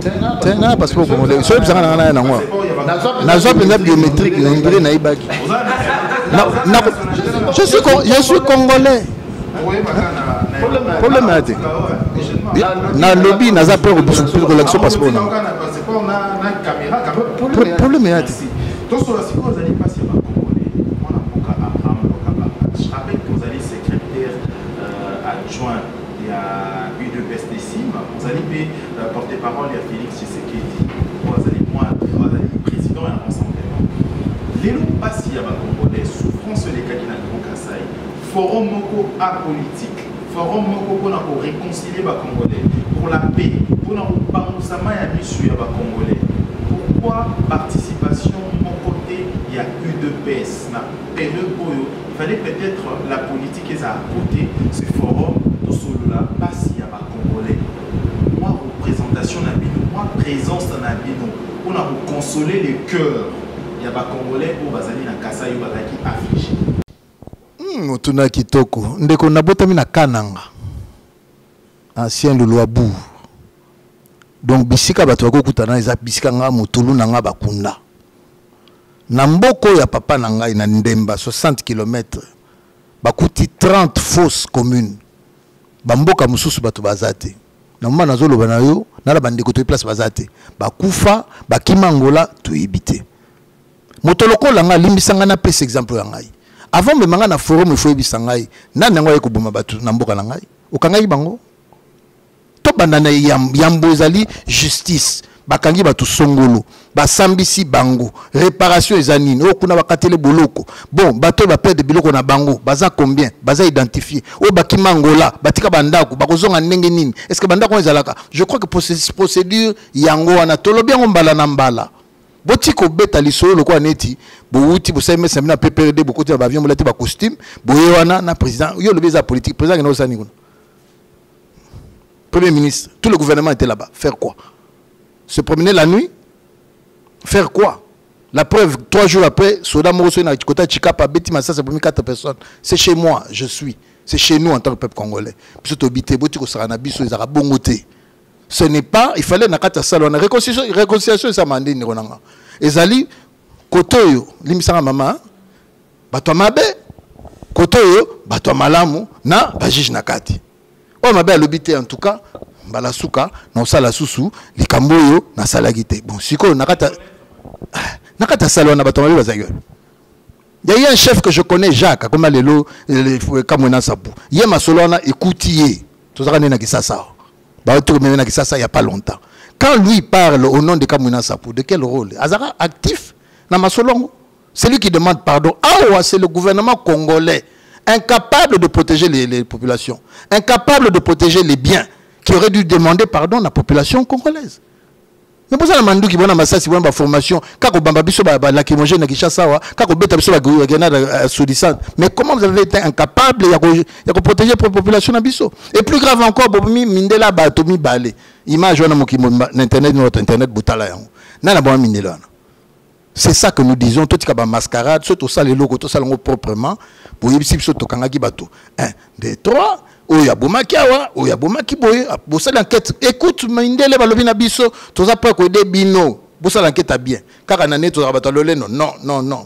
C'est un passeport congolais. Je suis biométrique, je suis congolais. Problème à dire. Na lobby, n'a pas pour l'action passeport. Problème à dire. Je rappelle que vous allez secrétaire adjoint il y a UDPS Dessim, vous allez porter-parole à Félix Tshisekedi, vous allez président et rassemblement. Les loups passent il y a Congolais, souffrance les Kakina Grand Kassai, forum moko apolitique, forum moko pour réconcilier les Congolais, pour la paix, pour nous parler à l'issue à Congolais. Pourquoi participation mon côté il y a UDPS na période où il fallait peut-être la politique est à côté ce forum de Solola passe il y a Congolais. Moi représentation na bino, moi présence na bino, on a consoler les cœurs. Il y a Congolais pour bazali na Kasai bazaki affiché. Motuna kitoko ndeko na botami na Kananga. Ancien Luluabu. Donc bisika bato bakokutana eza bisika nga motulu na nga bakunda. Na mboko ya papa na ngai na Ndemba 60 km. Bakuti 30 fausses communes. Bamboka mususu bato bazate. Na mama nazoloba na yo na la bandeko to place bazate. Bakufa, bakimangola to ebité. Motoloko la nga limbisanga na pese exemple ya ngai. Avant me manga na forum il faut ebisanga ngai. Nani ngo ekoboma bato na mboka na ngai? Okangai bango? To bandana yambozali justice bakangi batu songolo basambisi bango réparation ezanine o kuna bakatele boloko bon bato ba perdre biloko na bango baza combien baza identifié o bakimangola batika bandako bakozonga ndenge nini est-ce que bandako ezalaka je crois que procédure yango wana tolo bien mbala na mbala botiko beta lisolo lokwa neti bouti boseme semina PPRD bokoti ba avion molati ba costume boye wana na président yo le beza politique président ngeno sani kuna. Premier ministre, tout le gouvernement était là-bas. Faire quoi? Se promener la nuit? Faire quoi? La preuve, 3 jours après, Soda Moroso na Chikota Chikapa, Betty Massa, c'est pour 4 personnes. C'est chez moi, je suis. C'est chez nous en tant que peuple congolais. Puis c'est obité, Botiko Saranabiso, ils ont bongoté. Ce n'est pas, il fallait nakata salon. Réconciliation, ça m'a dit, Nironanga. Ezali, Kotoyo, Limisanga Mama, Bato Mabe, Kotoyo, Bato Malamu, na Bajij Nakati. Oh ma belle l'obité en tout cas, balasuka, non ça la sousou, les camboyo, na salagité. Bon, siko nakata salon na batomali bazagol. Il y a un chef que je connais, Jacques, comme lelo kamona sabu. Hier ma solona écoutier. Tout ça na kisasa. Ba tout na kisasa il y a pas longtemps. Quand lui parle au nom de Kamuna Sapu, de quel rôle? Azara actif na masolongo. C'est lui qui demande pardon. Ah, c'est le gouvernement congolais. Incapable de protéger les populations, incapable de protéger les biens, qui aurait dû demander pardon à la population congolaise. Mais pour ça, la mandou qui va dans ma formation, quand on bamba biso la kimogène na Kinshasa, quand on beta biso la grenade soudissante. Mais comment vous avez été incapable de protéger la population na biso? Et plus grave encore, bomi mindela ba tomi balé. Image on a mon internet notre internet butala yango. Na la bon mindela. C'est ça que nous disons, tout ce mascarade, tout ça les logos, tout ça proprement, pour y aller tout kangaki bateau. 1, 2, 3, oya bomaki awa, oya bomaki boye, bossa l'enquête. Écoute, mindele balobi na biso, tout ça pas ko de bino, bossa l'enquête a bien. Car anané tout ça lolé non,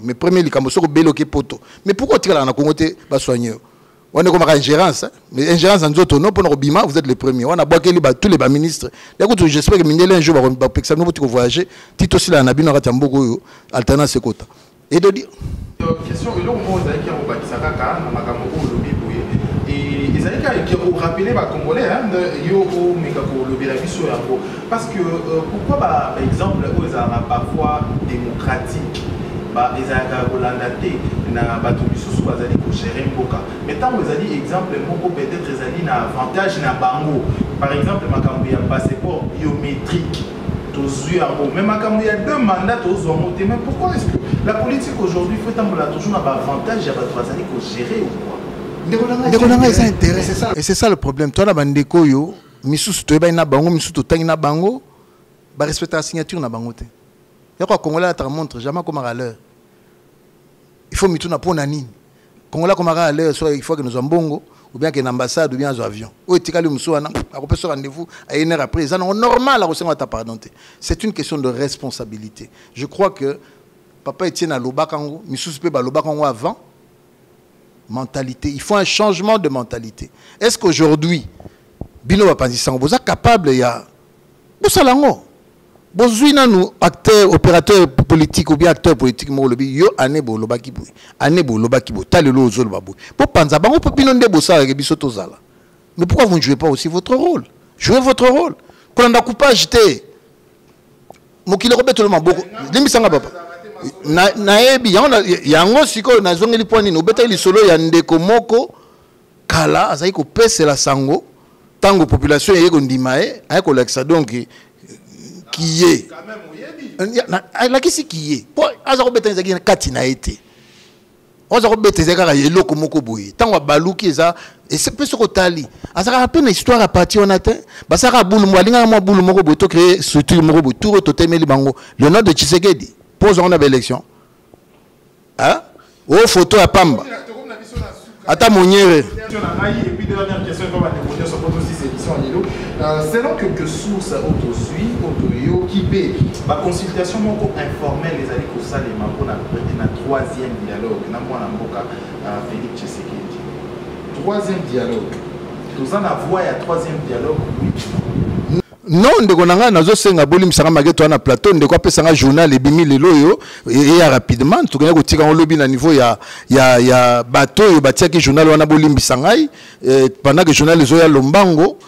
mais premier likambo soko beloke poto. Mais pourquoi tu là na kongote ba soigner? On est comme ingérence, hein? Mais ingérence en d'autres non pour nos bima, vous êtes les premiers. On a bloqué tous les ministres. Écoute, j'espère que Mindele un jour va ça nous pour voyager. Tito aussi là na bino ratambogo alternance ce quota. Et de dire question et là on a qui a bakisaka ka na makambo lobi boye. Et ils allaient qui rappeler ba congolais hein yo ko meka ko lobi la biso yango parce que pourquoi par exemple ils ont parfois démocratique. Les Hollandais na bato bisusu bazali ko gérer mboka mais tant vous avez exemple moko peut-être ezali na avantage na bango par exemple makambo ya passeport biométrique tozui yango même makambo ya 2 mandats tozwa monter mais pourquoi est-ce que la politique aujourd'hui faut tambola toujours na avantage ya bato bazali ko gérer ou quoi ndeko ça intéresse et c'est ça le problème toi na bandeko yo misusu to ba na bango misusu to tangi na bango ba respecter la signature na bango te ya quoi congolais ta montre jamais comme à l'heure. Il faut mettre pour nani. Congolais comme à l'air, soit il faut que nous sommes bongo, ou bien que l'ambassade, ou bien un avion. Ou tikali moussouana, à couper ce rendez-vous, à une heure après, c'est normal à recevoir ta pardonté. C'est une question de responsabilité. Je crois que Papa Etienne a l'obakango, Missous Peba l'obakango avant. Mentalité. Il faut un changement de mentalité. Est-ce qu'aujourd'hui, Bino Wapanzisango, vous êtes capable, il y a. Vous savez, vous avez acteur, opérateur politique ou bien acteur politique, vous avez yo anebo lobaki boy. Anebo lobaki boy. Talelo ozol baboy. Pour Panza, vous pouvez pas nous bossa avec bisoto zala. Mais pourquoi vous ne jouez pas aussi votre rôle? Jouez votre rôle. Quand on a coupage, Mokile Robert le Maboko. Limisanga papa. Naebi yango siko nazongeli poni no beta ili solo ya ndeko moko kala azai ko pese la sango tango population yeko ndimae ayeko leksa donc kiye la kisi kiye po azako beta ezaki kati na ete ozako beta ezaka eloko moko boye tango baluki eza ese peso ko tali azaka peine histoire à partir on atteint basaka bulu mwalinga mwa bulu moko boye to créer structure moko boye tout totemeli bango le nom de Tshisekedi. Pose on a l'élection. Hein? Oh, photo à Pamba. Attends, mon et puis dernière question, selon quelques sources autosuivies, qui paient ma consultation informelle les alliés au Salema pour la troisième dialogue. Félix Tshisekedi. Troisième dialogue. Nous en avons un troisième dialogue, oui. Non, ndeko nanga nazo senga boli misanga mageto na plateau ndeko apesanga journal ebimi lelo yo et rapidement tukenya kotika on lobby na niveau ya bateau yo batiaki journal wana boli misangai pendant que journal ezo ya lombango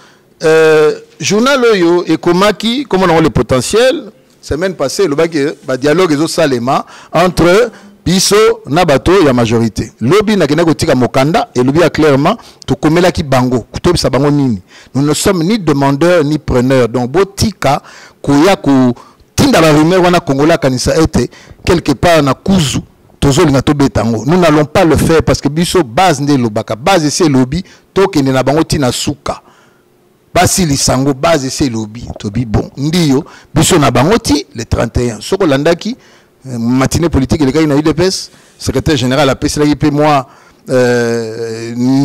journal yo ekomaki comment on a le potentiel semaine passée le baki ba dialogue ezo salema entre biso na bato ya majorité lobby na kena kotika mokanda et lobby a clairement to komela ki bango kutobisa bango nini nous ne sommes ni demandeurs ni preneurs donc botika koya ko tinda la rumeur wana Congolais kanisa ete quelque part na kuzu tozolinga to betango nous n'allons pas le faire parce que biso base nde lobaka base c'est lobby to kende na bango tina suka basi lisango base c'est lobby to bi bon ndiyo biso na bango ti le 31 soko landaki matinée politique les gars il a eu des pèses secrétaire général a pèse là il moi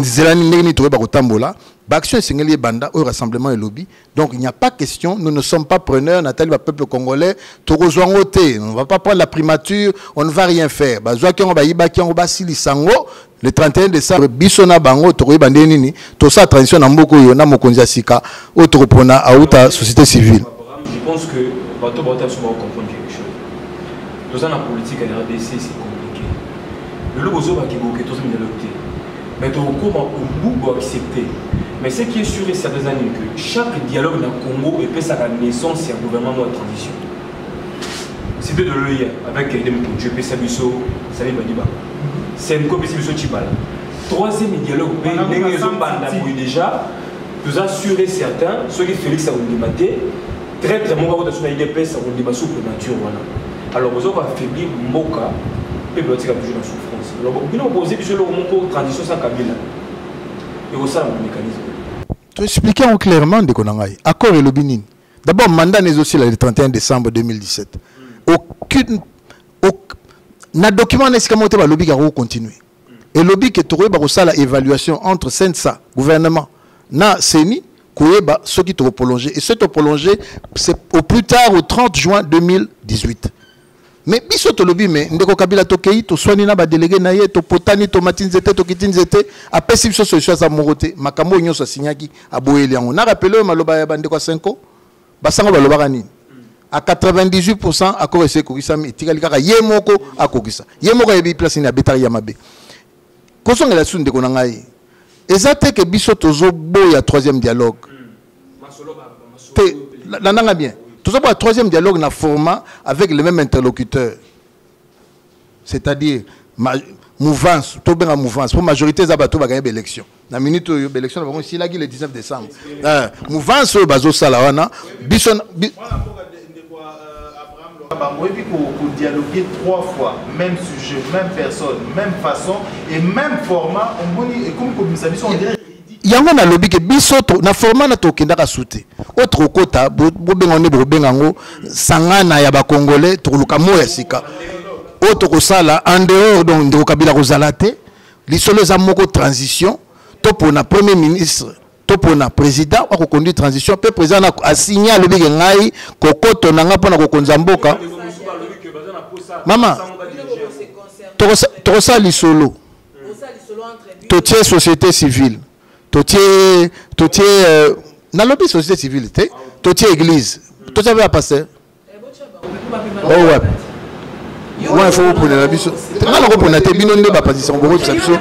zelani négni trouvé bakotambola Baction et Singeli Banda au rassemblement et lobby. Donc il n'y a pas question, nous ne sommes pas preneurs, Nathalie, le peuple congolais, on ne va pas prendre la primature, on ne va rien faire. Le 31 décembre, Bissona Bango, Toroy Bandenini, tout ça, transition Namboko, Yona Mokonza Sika, autre prona à la société civile. Je pense que Bato Bata souvent comprendre quelque chose. Nous avons la politique à la RDC, c'est compliqué. Le logo va qui bloquer, tout ça, il mais on peut accepter. Mais ce qui est sûr et certain, c'est que chaque dialogue dans le Congo peut sa naissance et un gouvernement de transition. C'était de l'œil avec les Dieu Sabiso, Salim Badiba. C'est une copie de Chibala. Troisième dialogue, déjà, nous assurer certains, ceux qui Félix a débatté, très très bon, sur la IDPS, on débat sur la nature. Alors, vous avez affaibli Moka, et vous avez toujours en souffrance. Alors, vous avez posé une transition sans Kabila. Et vous savez le mécanisme. Tu expliquais clairement de Konangaï. Accord et lobbying. D'abord, mandat n'est aussi le 31 décembre 2017. Aucune. Na document n'est-ce que le lobby va continuer. Et le lobby qui est trouvé par ça l'évaluation entre Sensa, gouvernement, na Seni, Koueba, ceux qui te prolongé. Et ceux qui te prolongé, c'est au plus tard au 30 juin 2018. Mais biso to lobby mais ndeko Kabila to kei to soigner na ba délégué na ye to potani to matinzete to kitinzete apesi biso solution za morote makambo nyonso signaki aboyeli yango na rappelé maloba ya bandeko 5 basango baloba nini à 98% akoko ese kokisa etikali kaka ye moko akokisa ye moko yebi place ni abetari ya mabe kosongela su ndeko na ngai ezate ke biso tozo boya troisième dialogue la nanga bien. Tout ça pour un troisième dialogue dans le format avec les mêmes interlocuteurs. C'est-à-dire, mouvance, tout bien en mouvance. Pour la majorité, ça va gagner l'élection. La minute où l'élection, on va ici, là, le 19 décembre. Mouvance, bazo salawana. Bison. Et puis pour dialoguer 3 fois, même sujet, même personne, même façon et même format, comme nous savons, on dirait. Yango na lobby ke biso na format na tokenda ka souté autre kota bo bengone bo bengango sangana ya ba congolais to luka moya sika autre ko sala en dehors donc de Kabila ko zalate lisolo za moko transition to pour na premier ministre to pour na président ko conduire transition pe président a signé le big ngai kokoto na nga pona ko konza mboka mama to ça lisolo to tie société civile to tie na lobby société civile to tie église to ça va passer oh ouais moi il faut pour la biso ngala ko pona te bino ndeba position bongo biso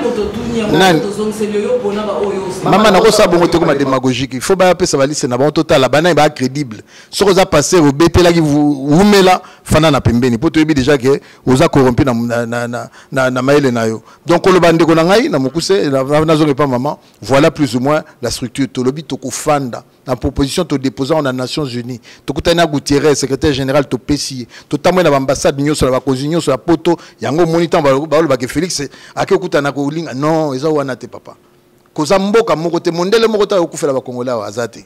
maman na ko sa bongo te comme démagogique il faut ba pesa balise na bon total la bana ba crédible ce que ça passer au betela qui vous mela fana na pembeni poto yebi déjà que oza corrompu na maile na yo donc le bande ko na ngai na mokuse na zo pas maman voilà plus ou moins la structure to lobi to ko fanda la proposition to déposer en Nations Unies to kutana Gutiérrez secrétaire général to PCI to tamwe na ambassade nyo sur la cozinyo sur la poto yango monitant ba ke Félix akekutana ko linga non eza wana te papa koza mboka moko te mondele moko ta okufela ba Congolais azate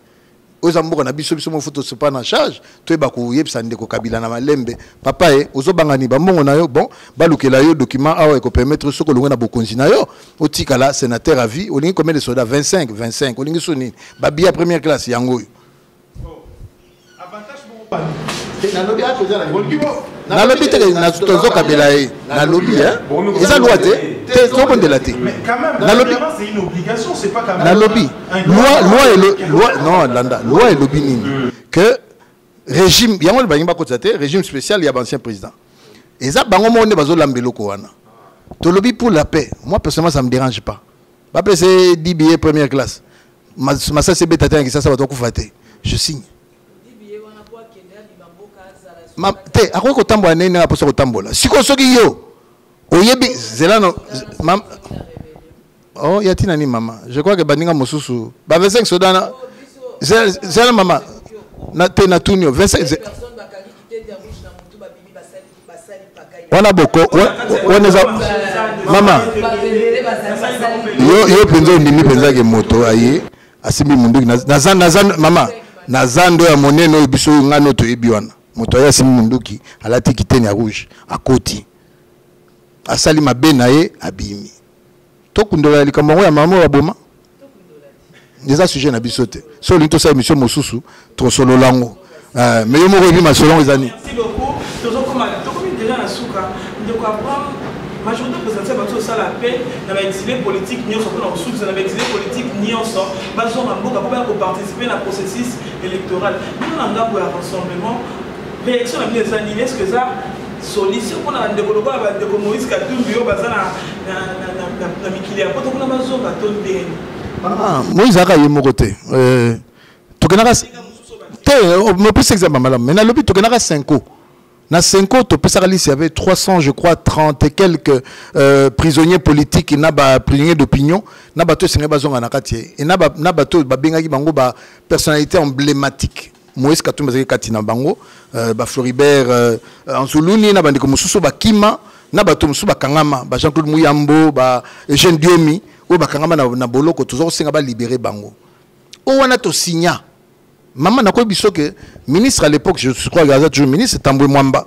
oza mboka na biso mo photo se pas en charge to ba ko yebsa ndeko Kabila na malembe papa ozo bangani ba mbongo na yo bon balukela yo document awa ko permettre soko longa na bokonzi na yo otika la sénateur à vie olingi combien de soldats 25 olingi soni ba bia première classe yango avantage bon na lobby a posé la na lobby te na tozo Kabila na lobby eza loi te to bon de la te mais quand même na lobby c'est une obligation c'est pas quand même na lobby loi non landa loi et lobby nini que régime yango le bangi ba kotsate régime spécial ya ancien président eza bango monde bazo lambelo ko wana to lobby pour la paix moi personnellement ça me dérange pas ba pese 10 billets première classe ma ça c'est bêta qui ça va to kufate je signe ma te ako ko tambola nene na poso ko tambola siko soki yo oyebi zelano mam oh yatina ni mama je crois que baninga mosusu ba 25 sodana zela mama na te na tunio 25 wana boko wana za mama yo penzo ndimi penza ke moto aye asimbi mundu na mama na zando ya moneno biso ngano to ebiwana moto ya simu munduki alati kiteni ya rouge akoti asali mabe na ye abimi to kundola likambo ya mama wa boma déjà sujet na bisote so linto sa émission mosusu to solo lango mais yo moko bi masolongo ezani merci beaucoup tozo comme déjà na suka ndeko Abraham majorité présidentielle bato ça la paix na ba exilé politique nyonso na ressources na ba exilé politique nyonso bazo na mboka pour participer na processus électoral nous na ngambo ya rassemblement l'élection a mis les années, est-ce que ça solution pour la développement de Moïse Katumbi au bazar na mikili ya poto kuna bazo batonde Moïse aka yemo côté tokenaka te me plus exemple madame mais na lobi tokenaka 5 ans na 5 ans to pesaka liste il y avait 300 je crois 30 et quelques prisonniers politiques na ba prisonniers d'opinion na bato senga bazonga na kati et na bato babengaki bango ba personnalité emblématique Moïse Katumbi azaki kati na bango ba Floribert Anzuluni na bandeko mususu ba Kima na bato mususu ba Kangama ba Jean-Claude Muyambo ba Eugène Diomi o ba Kangama na boloko tozo senga ba libérer bango o wana to signa maman na ko biso que ministre à l'époque je crois que toujours ministre Tambwe Mwamba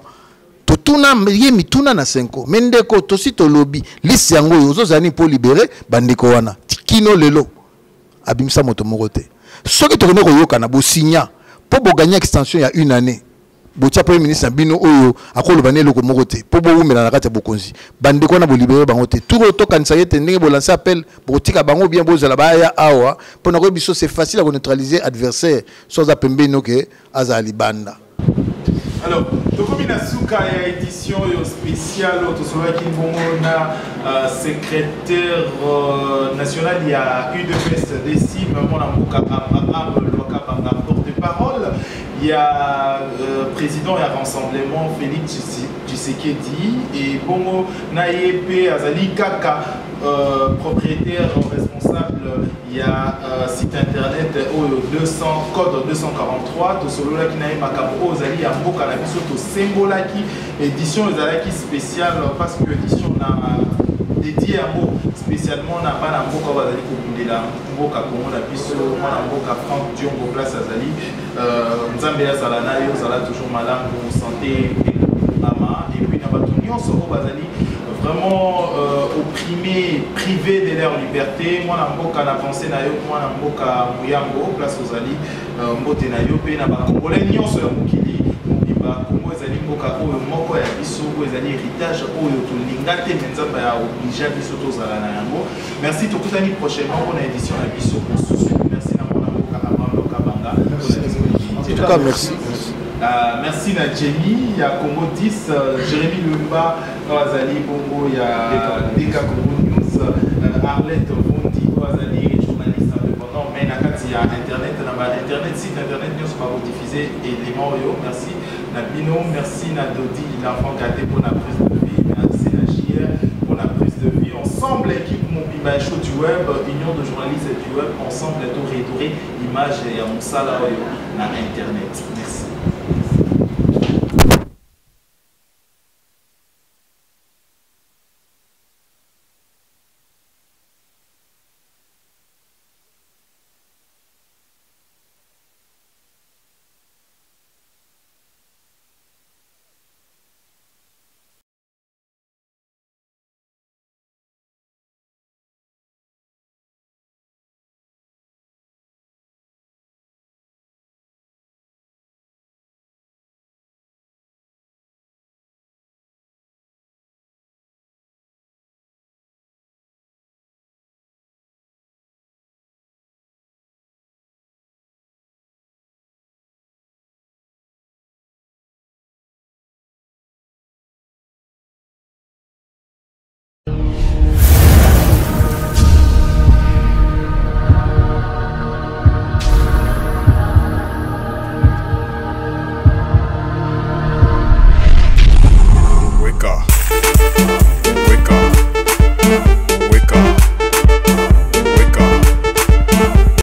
to tuna ye mituna na 5 ans mendeko to si to lobby liste yango ozo zani pour libérer bandeko wana kino lelo abimsa moto morote soki to ko yoka na bo signa pour gagner extension il y a une année botia premier ministre bino oyo akolo banelo ko mokote pour bo umela na kati bokonzi bande ko na bo libérer bango te tout to kanisa yete ndenge bo lancer appel pour tika bango bien bozala ba ya awa pour na ko biso c'est facile à neutraliser adversaire sans apembe no ke azali banda. Alors, Tokomina Souka ya édition spéciale autosolaki bomona secrétaire national il y a UDPS d'estime mon amboka Abraham Lokabanga porte-parole. Il y a président et rassemblement Félix Tshisekedi et Bongo Nayepe Azali Kaka propriétaire responsable. Il y a site internet au 200 code 243 to solo qui naï makabo Azali ya mboka na biso to sembolaki édition Azalaki spéciale parce que édition na dédié à mot spécialement na pas na mboka bazali ko kundela mboka Kongo na biso na mboka Franck Diongo place Azali nzambe azala nayo zala toujours malamu santé mama et puis na bato nyonso bazali vraiment opprimés, privés de leur liberté. Moi, je na pensée na yo, moi na mboka Muyambo, place aux Ali, mbote na yo pe na ba Congolais nyonso ya mokili. Mobimba Congo ezali mboka oyo moko ya biso, ezali héritage oyo tolinga te mais nzamba ya oblige biso tozala na yango. Merci tokutani prochainement pour une édition ya biso. Merci na mona mboka Abraham Kabanga. En tout cas, merci. Merci na Jenny, il y a Congo 10, Jérémy Lumba, Azali Bongo, il y a Deka Congo News, Arlette Bondi, Azali journaliste indépendant, mais il y a Internet, site Internet, nous sommes diffuser éléments. Merci na Bino, merci na Dodi, l'enfant gâté pour la prise de vie, merci na JR pour la prise de vie. Ensemble, l'équipe Mobimba Show du web, Union de journalistes du web, ensemble, tout rééditer l'image et à Moussala na Internet. Merci.